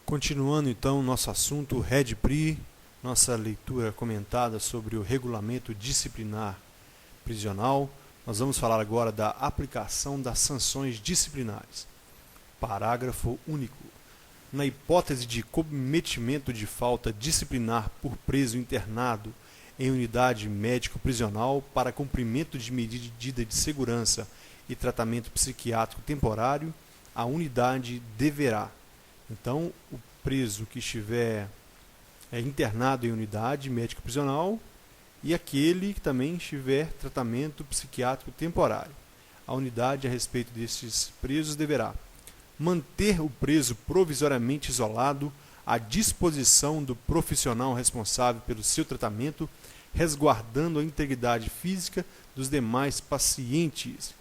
Continuando então nosso assunto REDPRI, nossa leitura comentada sobre o regulamento disciplinar prisional, nós vamos falar agora da aplicação das sanções disciplinares. Parágrafo único. Na hipótese de cometimento de falta disciplinar por preso internado em unidade médico-prisional para cumprimento de medida de segurança e tratamento psiquiátrico temporário, a unidade deverá. Então, o preso que estiver internado em unidade médico-prisional e aquele que também estiver tratamento psiquiátrico temporário. A unidade a respeito desses presos deverá manter o preso provisoriamente isolado à disposição do profissional responsável pelo seu tratamento, resguardando a integridade física dos demais pacientes.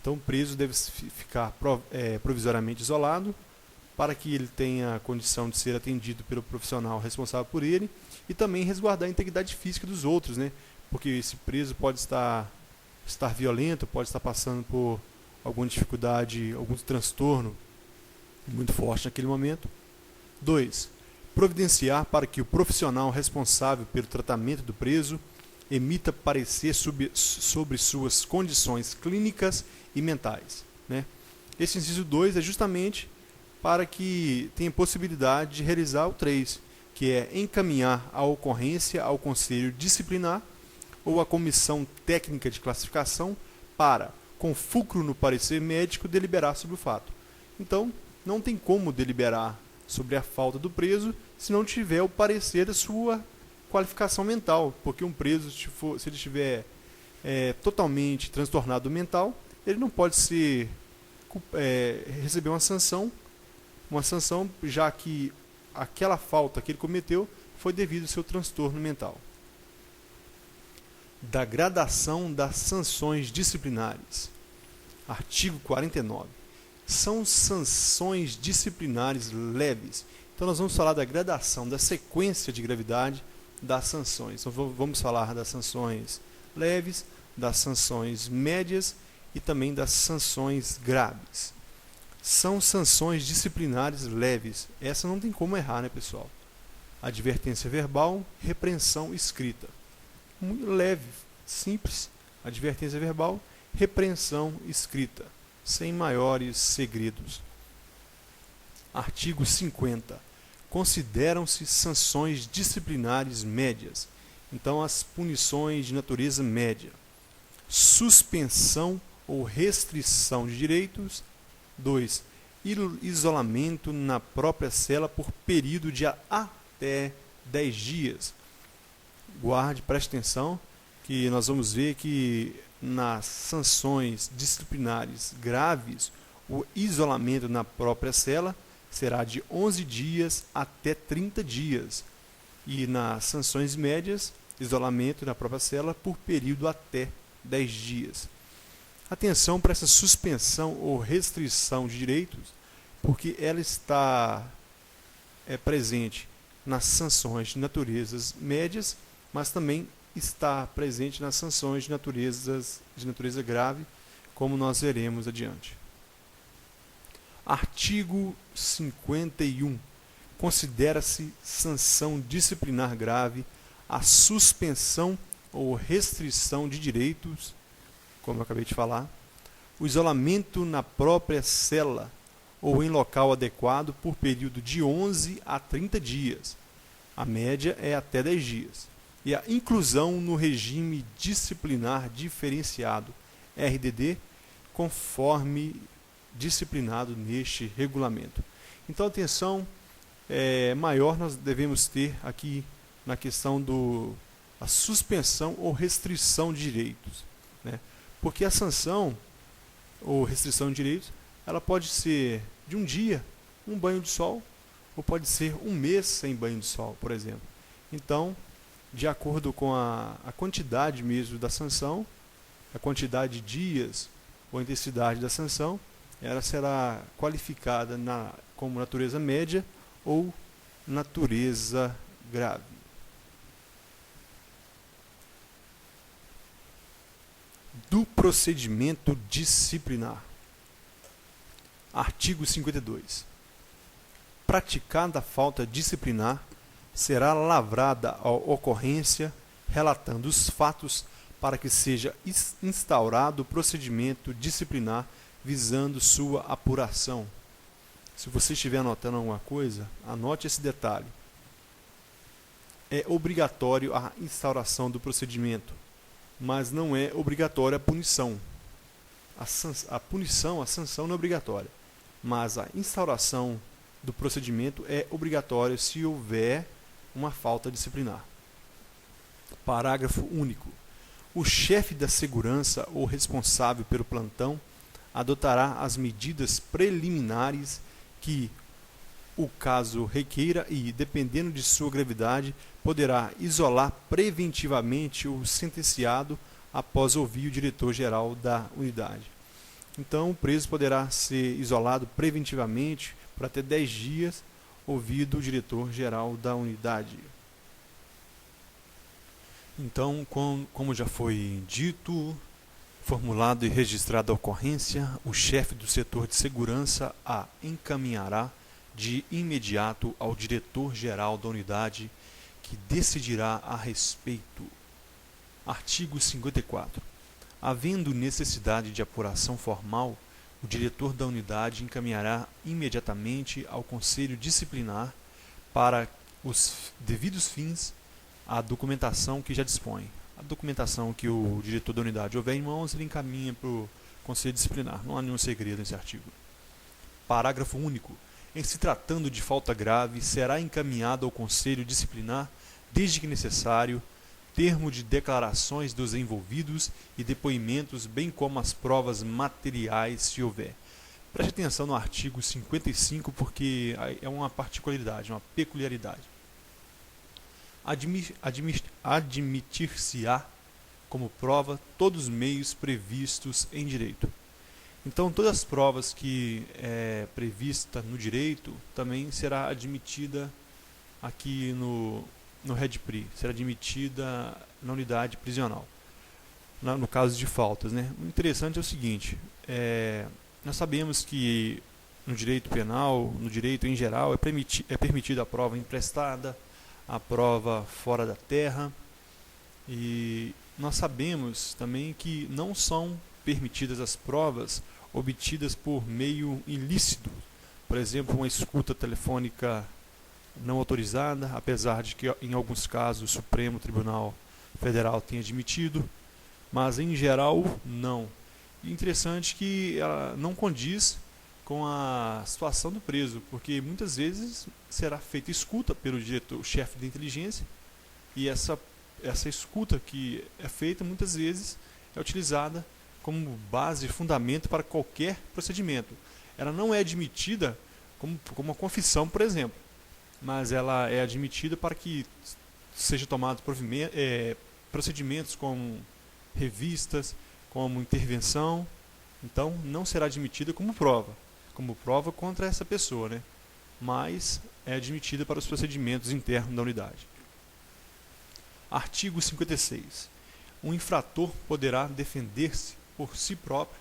Então, o preso deve ficar provisoriamente isolado para que ele tenha a condição de ser atendido pelo profissional responsável por ele e também resguardar a integridade física dos outros, né? Porque esse preso pode estar violento, pode estar passando por alguma dificuldade, algum transtorno muito forte naquele momento. 2. Providenciar para que o profissional responsável pelo tratamento do preso emita parecer sobre suas condições clínicas e mentais, né? Esse inciso 2 é justamente para que tenha possibilidade de realizar o 3, que é encaminhar a ocorrência ao Conselho Disciplinar ou à Comissão Técnica de Classificação para, com fulcro no parecer médico, deliberar sobre o fato. Então, não tem como deliberar sobre a falta do preso se não tiver o parecer da sua qualificação mental, porque um preso, se ele estiver totalmente transtornado mental, ele não pode receber uma sanção, já que aquela falta que ele cometeu foi devido ao seu transtorno mental. Da gradação das sanções disciplinares. Artigo 49. São sanções disciplinares leves. Então nós vamos falar da gradação, da sequência de gravidade das sanções. Então vamos falar das sanções leves, das sanções médias e também das sanções graves. São sanções disciplinares leves. Essa não tem como errar, né, pessoal? Advertência verbal, repreensão escrita. Muito leve, simples. Advertência verbal, repreensão escrita, sem maiores segredos. Artigo 50. Consideram-se sanções disciplinares médias. Então, as punições de natureza média. Suspensão ou restrição de direitos. 2. Isolamento na própria cela por período de até 10 dias. Preste atenção, que nós vamos ver que nas sanções disciplinares graves, o isolamento na própria cela será de 11 dias até 30 dias. E nas sanções médias, isolamento na própria cela por período até 10 dias. Atenção para essa suspensão ou restrição de direitos, porque ela está presente nas sanções de naturezas médias, mas também está presente nas sanções de natureza grave, como nós veremos adiante. Artigo 51. Considera-se sanção disciplinar grave a suspensão ou restrição de direitos, como eu acabei de falar, o isolamento na própria cela ou em local adequado por período de 11 a 30 dias. A média é até 10 dias. E a inclusão no regime disciplinar diferenciado, RDD, conforme disciplinado neste regulamento. Então, atenção maior nós devemos ter aqui na questão da suspensão ou restrição de direitos, né? Porque a sanção ou restrição de direitos, ela pode ser de um dia, um banho de sol, ou pode ser um mês sem banho de sol, por exemplo. Então, de acordo com a quantidade mesmo da sanção, a quantidade de dias ou intensidade da sanção, ela será qualificada como natureza média ou natureza grave. Do procedimento disciplinar. Artigo 52. praticada a falta disciplinar, será lavrada a ocorrência relatando os fatos para que seja instaurado o procedimento disciplinar visando sua apuração. Se você estiver anotando alguma coisa, anote esse detalhe. É obrigatório a instauração do procedimento, mas não é obrigatória a punição. A punição, a sanção não é obrigatória, mas a instauração do procedimento é obrigatória se houver uma falta disciplinar. Parágrafo único. O chefe da segurança ou responsável pelo plantão adotará as medidas preliminares que o caso requeira e, dependendo de sua gravidade, poderá isolar preventivamente o sentenciado após ouvir o diretor-geral da unidade. Então, o preso poderá ser isolado preventivamente por até 10 dias, ouvido o diretor-geral da unidade. Então, como já foi dito, formulado e registrada a ocorrência, o chefe do setor de segurança a encaminhará de imediato ao diretor-geral da unidade, que decidirá a respeito. Artigo 54. Havendo necessidade de apuração formal, o diretor da unidade encaminhará imediatamente ao Conselho Disciplinar, para os devidos fins, a documentação que já dispõe. A documentação que o diretor da unidade houver em mãos, ele encaminha para o Conselho Disciplinar. Não há nenhum segredo nesse artigo. Parágrafo único. Em se tratando de falta grave, será encaminhado ao Conselho Disciplinar, desde que necessário, termo de declarações dos envolvidos e depoimentos, bem como as provas materiais, se houver. Preste atenção no artigo 55, porque é uma particularidade, uma peculiaridade. Admitir-se-á como prova todos os meios previstos em direito. Então, todas as provas que é prevista no direito também será admitida aqui no REDPRI, será admitida na unidade prisional, no caso de faltas, né? O interessante é o seguinte, nós sabemos que no direito penal, no direito em geral, é permitida a prova emprestada, a prova fora da terra, e nós sabemos também que não são permitidas as provas obtidas por meio ilícito, por exemplo, uma escuta telefônica não autorizada, apesar de que em alguns casos o Supremo Tribunal Federal tenha admitido, mas em geral não. E interessante que ela não condiz com a situação do preso, porque muitas vezes será feita escuta pelo diretor-chefe de inteligência, e essa escuta que é feita muitas vezes é utilizada como base, fundamento para qualquer procedimento. Ela não é admitida como uma confissão, por exemplo, mas ela é admitida para que sejam tomados procedimentos como revistas, como intervenção. Então, não será admitida como prova contra essa pessoa, né? Mas é admitida para os procedimentos internos da unidade. Artigo 56. Um infrator poderá defender-se por si próprio,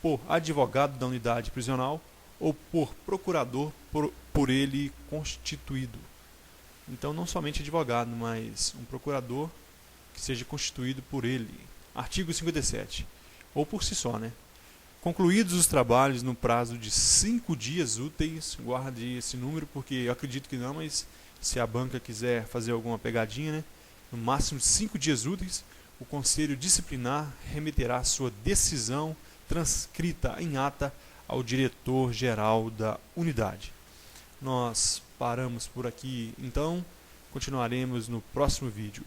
por advogado da unidade prisional ou por procurador por ele constituído. Então, não somente advogado, mas um procurador que seja constituído por ele. Artigo 57. Ou por si só, né? Concluídos os trabalhos no prazo de 5 dias úteis, guarde esse número, porque eu acredito que não, mas se a banca quiser fazer alguma pegadinha, né? No máximo 5 dias úteis, o Conselho Disciplinar remeterá sua decisão transcrita em ata ao diretor-geral da unidade. Nós paramos por aqui, então continuaremos no próximo vídeo.